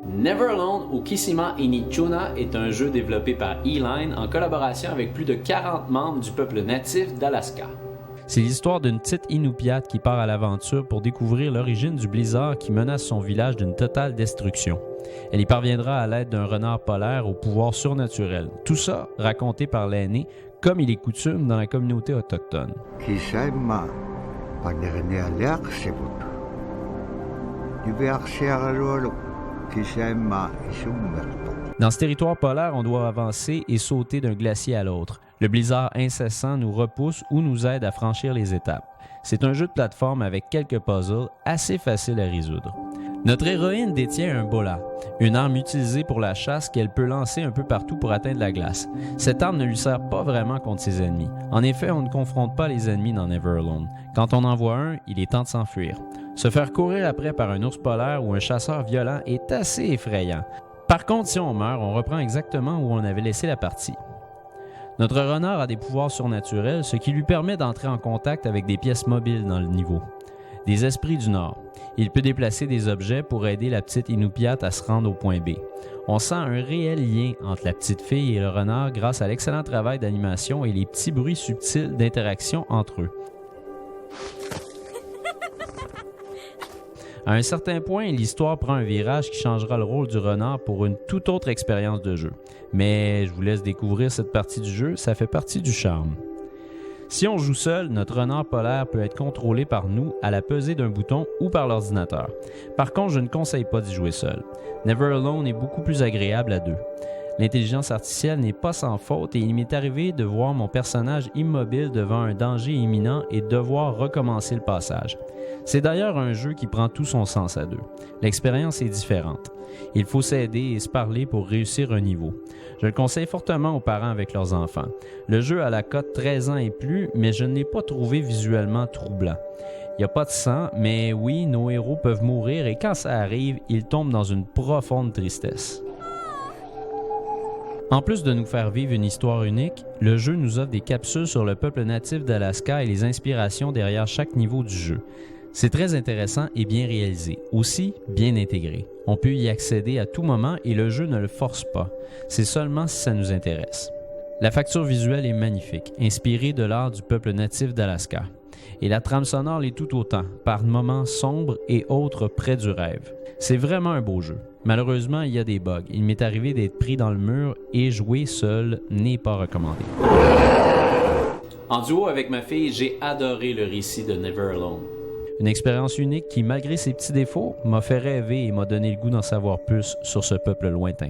Never Alone ou Kissima ni Chuna est un jeu développé par E-Line en collaboration avec plus de 40 membres du peuple natif d'Alaska. C'est l'histoire d'une petite Inupiat qui part à l'aventure pour découvrir l'origine du blizzard qui menace son village d'une totale destruction. Elle y parviendra à l'aide d'un renard polaire au pouvoir surnaturel. Tout ça raconté par l'aîné, comme il est coutume dans la communauté autochtone. Kissima, Dans ce territoire polaire, on doit avancer et sauter d'un glacier à l'autre. Le blizzard incessant nous repousse ou nous aide à franchir les étapes. C'est un jeu de plateforme avec quelques puzzles assez faciles à résoudre. Notre héroïne détient un bola, une arme utilisée pour la chasse qu'elle peut lancer un peu partout pour atteindre la glace. Cette arme ne lui sert pas vraiment contre ses ennemis. En effet, on ne confronte pas les ennemis dans Never Alone. Quand on en voit un, il est temps de s'enfuir. Se faire courir après par un ours polaire ou un chasseur violent est assez effrayant. Par contre, si on meurt, on reprend exactement où on avait laissé la partie. Notre renard a des pouvoirs surnaturels, ce qui lui permet d'entrer en contact avec des pièces mobiles dans le niveau. Des esprits du Nord. Il peut déplacer des objets pour aider la petite Inupiat à se rendre au point B. On sent un réel lien entre la petite fille et le renard grâce à l'excellent travail d'animation et les petits bruits subtils d'interaction entre eux. À un certain point, l'histoire prend un virage qui changera le rôle du renard pour une toute autre expérience de jeu. Mais je vous laisse découvrir cette partie du jeu, ça fait partie du charme. Si on joue seul, notre renard polaire peut être contrôlé par nous à la pesée d'un bouton ou par l'ordinateur. Par contre, je ne conseille pas d'y jouer seul. Never Alone est beaucoup plus agréable à deux. L'intelligence artificielle n'est pas sans faute et il m'est arrivé de voir mon personnage immobile devant un danger imminent et devoir recommencer le passage. C'est d'ailleurs un jeu qui prend tout son sens à deux. L'expérience est différente. Il faut s'aider et se parler pour réussir un niveau. Je le conseille fortement aux parents avec leurs enfants. Le jeu a la cote 13 ans et plus, mais je ne l'ai pas trouvé visuellement troublant. Il n'y a pas de sang, mais oui, nos héros peuvent mourir et quand ça arrive, ils tombent dans une profonde tristesse. En plus de nous faire vivre une histoire unique, le jeu nous offre des capsules sur le peuple natif d'Alaska et les inspirations derrière chaque niveau du jeu. C'est très intéressant et bien réalisé, aussi bien intégré. On peut y accéder à tout moment et le jeu ne le force pas. C'est seulement si ça nous intéresse. La facture visuelle est magnifique, inspirée de l'art du peuple natif d'Alaska. Et la trame sonore l'est tout autant, par moments sombres et autres près du rêve. C'est vraiment un beau jeu. Malheureusement, il y a des bugs. Il m'est arrivé d'être pris dans le mur et jouer seul n'est pas recommandé. En duo avec ma fille, j'ai adoré le récit de Never Alone. Une expérience unique qui, malgré ses petits défauts, m'a fait rêver et m'a donné le goût d'en savoir plus sur ce peuple lointain.